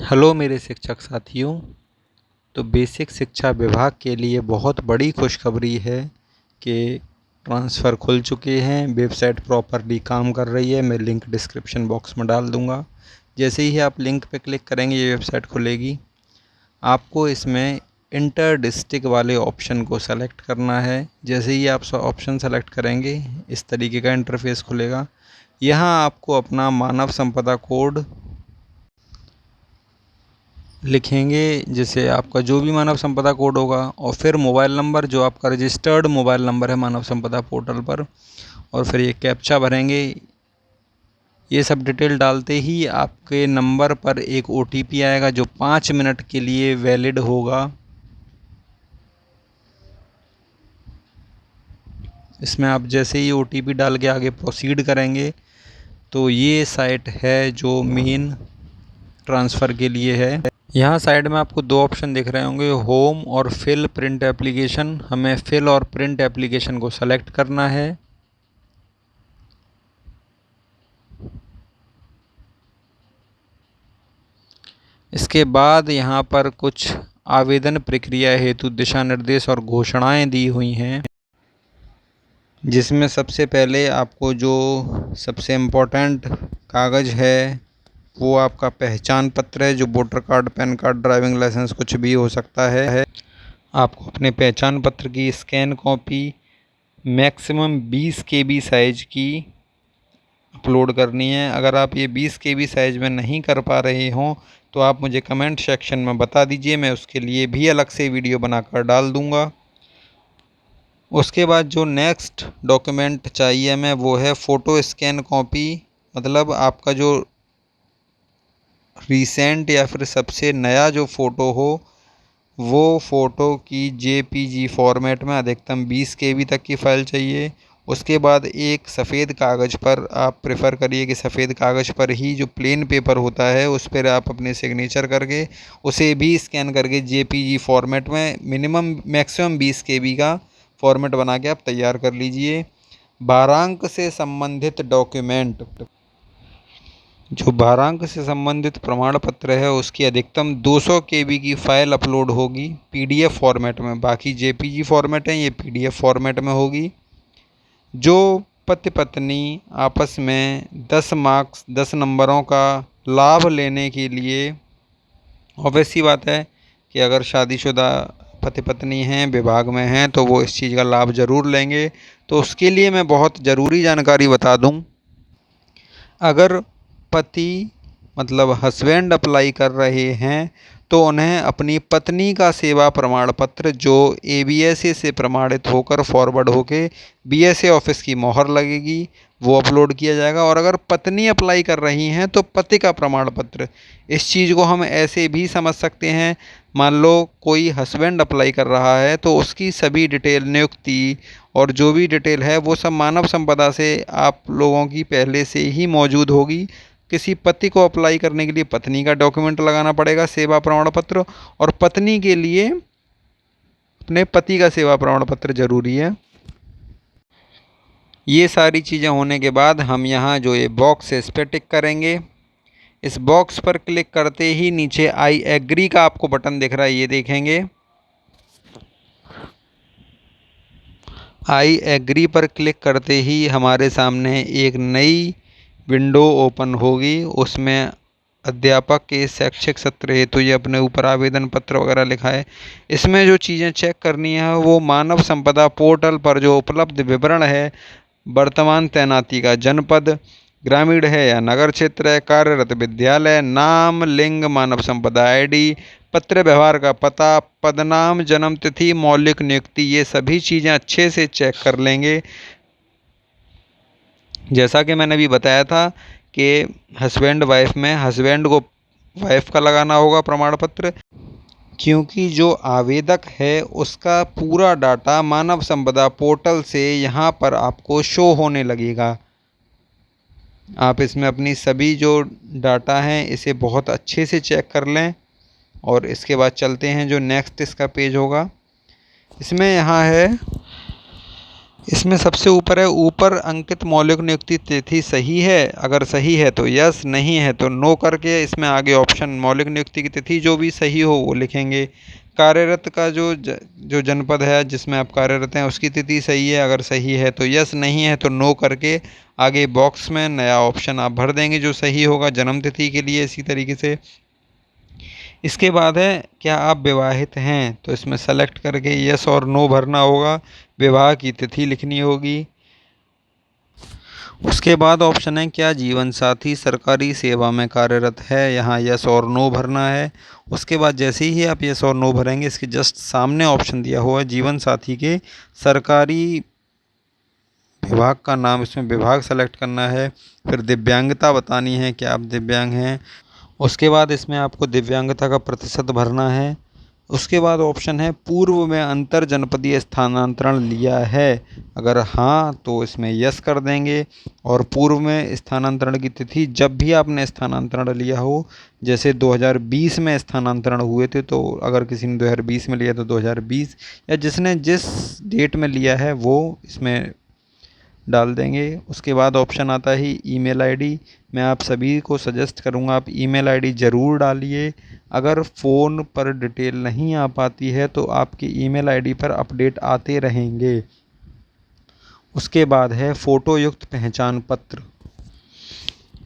Hello मेरे शिक्षक साथियों। तो बेसिक शिक्षा विभाग के लिए बहुत बड़ी खुशखबरी है कि ट्रांसफ़र खुल चुके हैं। वेबसाइट प्रॉपरली काम कर रही है। मैं लिंक डिस्क्रिप्शन बॉक्स में डाल दूंगा। जैसे ही आप लिंक पे क्लिक करेंगे ये वेबसाइट खुलेगी। आपको इसमें इंटर डिस्ट्रिक्ट वाले ऑप्शन को सेलेक्ट करना है। जैसे ही आप ऑप्शन सेलेक्ट करेंगे इस तरीके का इंटरफेस खुलेगा। यहाँ आपको अपना मानव संपदा कोड लिखेंगे, जैसे आपका जो भी मानव संपदा कोड होगा, और फिर मोबाइल नंबर जो आपका रजिस्टर्ड मोबाइल नंबर है मानव संपदा पोर्टल पर, और फिर ये कैप्चा भरेंगे। ये सब डिटेल डालते ही आपके नंबर पर एक OTP आएगा जो 5 मिनट के लिए वैलिड होगा। इसमें आप जैसे ही OTP डाल के आगे प्रोसीड करेंगे तो ये साइट है जो मेन ट्रांसफ़र के लिए है। यहाँ साइड में आपको दो ऑप्शन दिख रहे होंगे, होम और फिल प्रिंट एप्लीकेशन। हमें फिल और प्रिंट एप्लीकेशन को सेलेक्ट करना है। इसके बाद यहाँ पर कुछ आवेदन प्रक्रिया हेतु दिशा निर्देश और घोषणाएं दी हुई हैं, जिसमें सबसे पहले आपको जो सबसे इम्पोर्टेंट कागज़ है वो आपका पहचान पत्र है, जो voter card, PAN card, driving licence कुछ भी हो सकता है। आपको अपने पहचान पत्र की scan copy maximum 20 KB size की अपलोड करनी है। अगर आप ये 20 KB साइज़ में नहीं कर पा रहे हों तो आप मुझे कमेंट सेक्शन में बता दीजिए, मैं उसके लिए भी अलग से वीडियो बनाकर डाल दूँगा। उसके बाद जो नेक्स्ट डॉक्यूमेंट चाहिए हमें वो है फ़ोटो स्कैन कॉपी। मतलब आपका जो रिसेंट या फिर सबसे नया जो फ़ोटो हो वो फ़ोटो की JPG फॉर्मेट में अधिकतम 20 KB तक की फ़ाइल चाहिए। उसके बाद एक सफ़ेद कागज़ पर आप प्रेफर करिए कि सफ़ेद कागज़ पर ही, जो प्लेन पेपर होता है उस पर आप अपने सिग्नेचर करके उसे भी स्कैन करके JPG फॉर्मेट में मिनिमम मैक्सिमम 20 KB का फॉर्मेट बना के आप तैयार कर लीजिए। 12 अंक से संबंधित डॉक्यूमेंट, जो 12 अंक से संबंधित प्रमाण पत्र है उसकी अधिकतम 200 KB की फ़ाइल अपलोड होगी PDF फॉर्मेट में। बाकी JPG फॉर्मेट है, ये PDF फॉर्मेट में होगी। जो पति पत्नी आपस में 10 मार्क्स 10 नंबरों का लाभ लेने के लिए, ऑब्वियस सी बात है कि अगर शादीशुदा पति पत्नी हैं, विभाग में हैं, तो वो इस चीज़ का लाभ ज़रूर लेंगे। तो उसके लिए मैं बहुत ज़रूरी जानकारी बता दूं, अगर पति मतलब हस्बैंड अप्लाई कर रहे हैं तो उन्हें अपनी पत्नी का सेवा प्रमाण पत्र, जो ABSA से प्रमाणित होकर फॉरवर्ड होके BSA ऑफिस की मोहर लगेगी, वो अपलोड किया जाएगा। और अगर पत्नी अप्लाई कर रही हैं तो पति का प्रमाण पत्र। इस चीज़ को हम ऐसे भी समझ सकते हैं, मान लो कोई हस्बैंड अप्लाई कर रहा है तो उसकी सभी डिटेल, नियुक्ति और जो भी डिटेल है वो सब मानव संपदा से आप लोगों की पहले से ही मौजूद होगी। किसी पति को अप्लाई करने के लिए पत्नी का डॉक्यूमेंट लगाना पड़ेगा, सेवा प्रमाण पत्र, और पत्नी के लिए अपने पति का सेवा प्रमाण पत्र जरूरी है। ये सारी चीज़ें होने के बाद हम यहाँ जो ये बॉक्स है इस पर टिक करेंगे। इस बॉक्स पर क्लिक करते ही नीचे आई एग्री का आपको बटन दिख रहा है, ये देखेंगे। आई एग्री पर क्लिक करते ही हमारे सामने एक नई विंडो ओपन होगी। उसमें अध्यापक के शैक्षिक सत्र हेतु ये अपने ऊपर आवेदन पत्र वगैरह लिखा है। इसमें जो चीज़ें चेक करनी है वो मानव संपदा पोर्टल पर जो उपलब्ध विवरण है, वर्तमान तैनाती का जनपद ग्रामीण है या नगर क्षेत्र है, कार्यरत विद्यालय, नाम, लिंग, मानव संपदा ID, पत्र व्यवहार का पता, पदनाम, जन्म तिथि, मौलिक नियुक्ति, ये सभी चीज़ें अच्छे से चेक कर लेंगे। जैसा कि मैंने अभी बताया था कि हस्बैंड वाइफ में हस्बैंड को वाइफ का लगाना होगा प्रमाण पत्र, क्योंकि जो आवेदक है उसका पूरा डाटा मानव संपदा पोर्टल से यहाँ पर आपको शो होने लगेगा। आप इसमें अपनी सभी जो डाटा हैं इसे बहुत अच्छे से चेक कर लें। और इसके बाद चलते हैं जो नेक्स्ट इसका पेज होगा। इसमें यहाँ है इसमें सबसे ऊपर है, ऊपर अंकित मौलिक नियुक्ति तिथि सही है, अगर सही है तो यस, नहीं है तो नो करके इसमें आगे ऑप्शन मौलिक नियुक्ति की तिथि जो भी सही हो वो लिखेंगे। कार्यरत का जो जनपद है जिसमें आप कार्यरत हैं उसकी तिथि सही है, अगर सही है तो यस, नहीं है तो नो करके आगे बॉक्स में नया ऑप्शन आप भर देंगे जो सही होगा जन्म तिथि के लिए। इसी तरीके से इसके बाद है क्या आप विवाहित हैं, तो इसमें सेलेक्ट करके यस और नो भरना होगा, विवाह की तिथि लिखनी होगी। उसके बाद ऑप्शन है क्या जीवन साथी सरकारी सेवा में कार्यरत है, यहाँ यस और नो भरना है। उसके बाद जैसे ही आप यस और नो भरेंगे इसके जस्ट सामने ऑप्शन दिया हुआ है जीवन साथी के सरकारी विभाग का नाम, इसमें विभाग सेलेक्ट करना है। फिर दिव्यांगता बतानी है कि आप दिव्यांग हैं। उसके बाद इसमें आपको दिव्यांगता का प्रतिशत भरना है। उसके बाद ऑप्शन है पूर्व में अंतर जनपदीय स्थानांतरण लिया है, अगर हाँ तो इसमें यस कर देंगे। और पूर्व में स्थानांतरण की तिथि जब भी आपने स्थानांतरण लिया हो, जैसे 2020 में स्थानांतरण हुए थे तो अगर किसी ने 2020 में लिया तो 2020, या जिसने जिस डेट में लिया है वो इसमें डाल देंगे। उसके बाद ऑप्शन आता है ईमेल आईडी। मैं आप सभी को सजेस्ट करूंगा आप ईमेल आईडी ज़रूर डालिए। अगर फ़ोन पर डिटेल नहीं आ पाती है तो आपकी ईमेल आईडी पर अपडेट आते रहेंगे। उसके बाद है फ़ोटो युक्त पहचान पत्र।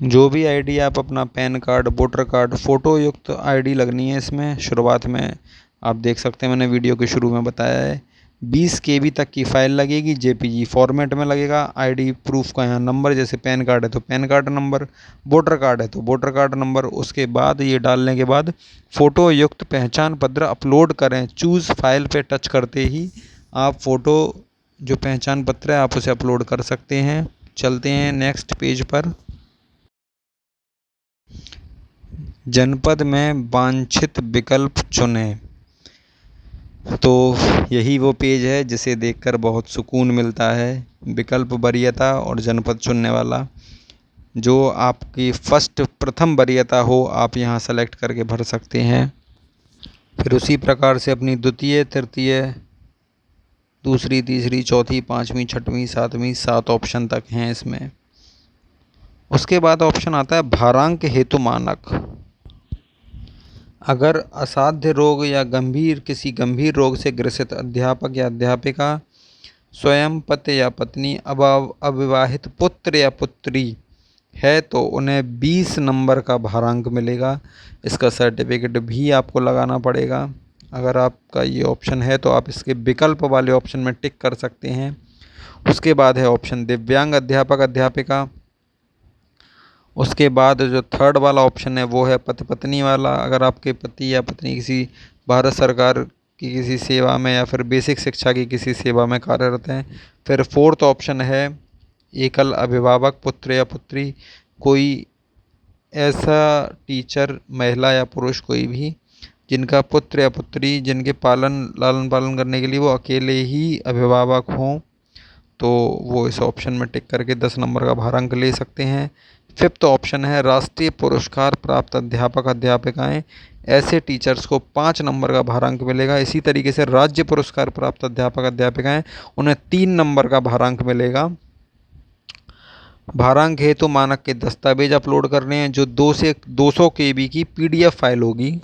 जो भी आईडी आप अपना pan card, voter card, photo युक्त आईडी लगनी है इसमें। शुरुआत में आप देख सकते हैं मैंने वीडियो के शुरू में बताया है 20 KB तक की फ़ाइल लगेगी, जेपीजी फॉर्मेट में लगेगा। आईडी प्रूफ का यहाँ नंबर, जैसे पैन कार्ड है तो pan card number, voter card है तो वोटर कार्ड नंबर। उसके बाद ये डालने के बाद फ़ोटो युक्त पहचान पत्र अपलोड करें। चूज़ फाइल पे टच करते ही आप फ़ोटो जो पहचान पत्र है आप उसे अपलोड कर सकते हैं। चलते हैं नेक्स्ट पेज पर। जनपद में वांछित विकल्प चुनें। तो यही वो पेज है जिसे देखकर बहुत सुकून मिलता है। विकल्प वरीयता और जनपद चुनने वाला, जो आपकी प्रथम वरीयता हो आप यहाँ सेलेक्ट करके भर सकते हैं। फिर उसी प्रकार से अपनी द्वितीय, तृतीय, दूसरी, तीसरी, चौथी, पाँचवीं, छठवीं, सातवीं, 7 ऑप्शन तक हैं इसमें। उसके बाद ऑप्शन आता है भारांक हेतु मानक। अगर असाध्य रोग या किसी गंभीर रोग से ग्रसित अध्यापक या अध्यापिका, स्वयं पति या पत्नी, अविवाहित पुत्र या पुत्री है तो उन्हें 20 नंबर का भारांक मिलेगा। इसका सर्टिफिकेट भी आपको लगाना पड़ेगा। अगर आपका ये ऑप्शन है तो आप इसके विकल्प वाले ऑप्शन में टिक कर सकते हैं। उसके बाद है ऑप्शन दिव्यांग अध्यापक अध्यापिका। उसके बाद जो थर्ड वाला ऑप्शन है वो है पति पत्नी वाला। अगर आपके पति या पत्नी किसी भारत सरकार की किसी सेवा में या फिर बेसिक शिक्षा की किसी सेवा में कार्यरत हैं। फिर फोर्थ ऑप्शन है एकल अभिभावक पुत्र या पुत्री, कोई ऐसा टीचर, महिला या पुरुष कोई भी जिनका पुत्र या पुत्री जिनके लालन पालन करने के लिए वो अकेले ही अभिभावक हों, तो वो इस ऑप्शन में टिक करके 10 नंबर का भारांक ले सकते हैं। फिफ्थ ऑप्शन है राष्ट्रीय पुरस्कार प्राप्त अध्यापक अध्यापिकाएं। ऐसे टीचर्स को 5 नंबर का भारांक मिलेगा। इसी तरीके से राज्य पुरस्कार प्राप्त अध्यापक अध्यापिकाएं उन्हें 3 नंबर का भारांक मिलेगा। भारांक हेतु मानक के दस्तावेज अपलोड करने हैं जो 2 से 200 KB की PDF फाइल होगी।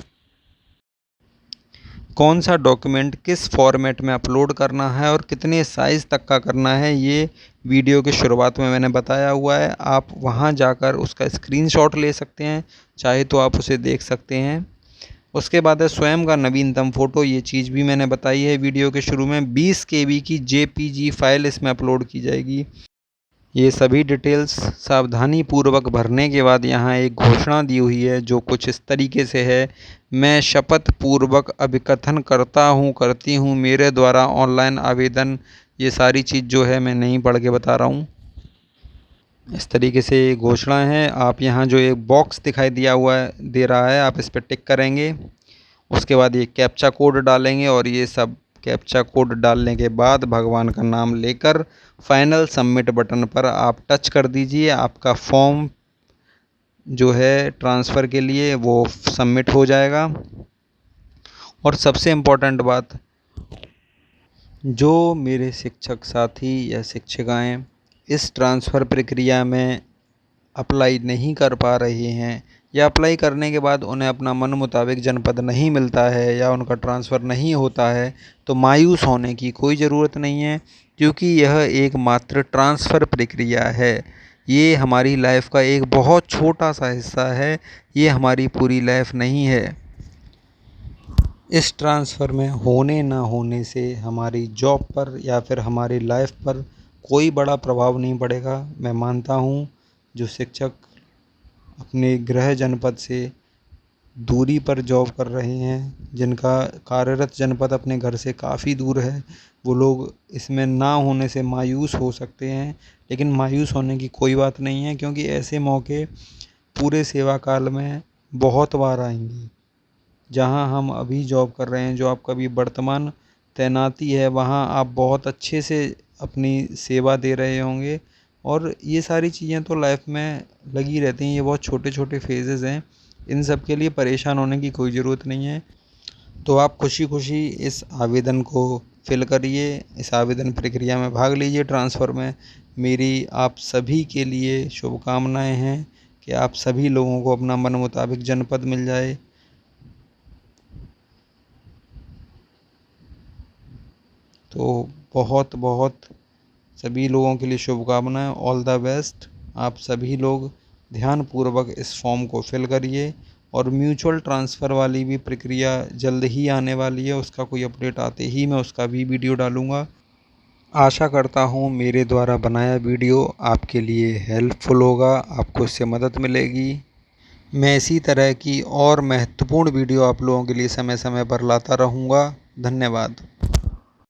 कौन सा डॉक्यूमेंट किस फॉर्मेट में अपलोड करना है और कितने साइज़ तक का करना है ये वीडियो के शुरुआत में मैंने बताया हुआ है। आप वहां जाकर उसका स्क्रीनशॉट ले सकते हैं, चाहे तो आप उसे देख सकते हैं। उसके बाद है स्वयं का नवीनतम फ़ोटो। ये चीज़ भी मैंने बताई है वीडियो के शुरू में। 20 KB की JPG फाइल इसमें अपलोड की जाएगी। ये सभी डिटेल्स सावधानी पूर्वक भरने के बाद यहाँ एक घोषणा दी हुई है जो कुछ इस तरीके से है। मैं शपथ पूर्वक अभिकथन करता हूँ, करती हूँ, मेरे द्वारा ऑनलाइन आवेदन, ये सारी चीज़ जो है मैं नहीं पढ़ के बता रहा हूँ। इस तरीके से घोषणा है। आप यहाँ जो एक बॉक्स दिखाई दे रहा है आप इस पर टिक करेंगे। उसके बाद ये कैप्चा कोड डालेंगे और ये सब कैप्चा कोड डालने के बाद भगवान का नाम लेकर फाइनल सबमिट बटन पर आप टच कर दीजिए। आपका फॉर्म जो है ट्रांसफ़र के लिए वो सबमिट हो जाएगा। और सबसे इम्पोर्टेंट बात, जो मेरे शिक्षक साथी या शिक्षिकाएं इस ट्रांसफ़र प्रक्रिया में अप्लाई नहीं कर पा रहे हैं या अप्लाई करने के बाद उन्हें अपना मन मुताबिक जनपद नहीं मिलता है या उनका ट्रांसफ़र नहीं होता है, तो मायूस होने की कोई ज़रूरत नहीं है, क्योंकि यह एक मात्र ट्रांसफ़र प्रक्रिया है। ये हमारी लाइफ का एक बहुत छोटा सा हिस्सा है, ये हमारी पूरी लाइफ नहीं है। इस ट्रांसफ़र में होने ना होने से हमारी जॉब पर या फिर हमारी लाइफ पर कोई बड़ा प्रभाव नहीं पड़ेगा। मैं मानता हूँ जो शिक्षक अपने गृह जनपद से दूरी पर जॉब कर रहे हैं, जिनका कार्यरत जनपद अपने घर से काफ़ी दूर है, वो लोग इसमें ना होने से मायूस हो सकते हैं। लेकिन मायूस होने की कोई बात नहीं है, क्योंकि ऐसे मौके पूरे सेवा काल में बहुत बार आएंगे। जहाँ हम अभी जॉब कर रहे हैं, जो आपका अभी वर्तमान तैनाती है, वहाँ आप बहुत अच्छे से अपनी सेवा दे रहे होंगे। और ये सारी चीज़ें तो लाइफ में लगी रहती हैं, ये बहुत छोटे छोटे फेजेज़ हैं, इन सब के लिए परेशान होने की कोई ज़रूरत नहीं है। तो आप खुशी खुशी इस आवेदन को फिल करिए, इस आवेदन प्रक्रिया में भाग लीजिए ट्रांसफ़र में। मेरी आप सभी के लिए शुभकामनाएं हैं कि आप सभी लोगों को अपना मन मुताबिक जनपद मिल जाए। तो बहुत बहुत सभी लोगों के लिए शुभकामनाएं, ऑल द बेस्ट। आप सभी लोग ध्यानपूर्वक इस फॉर्म को फिल करिए। और म्यूचुअल ट्रांसफ़र वाली भी प्रक्रिया जल्द ही आने वाली है, उसका कोई अपडेट आते ही मैं उसका भी वीडियो डालूँगा। आशा करता हूँ मेरे द्वारा बनाया वीडियो आपके लिए हेल्पफुल होगा, आपको इससे मदद मिलेगी। मैं इसी तरह की और महत्वपूर्ण वीडियो आप लोगों के लिए समय समय पर लाता रहूँगा। धन्यवाद।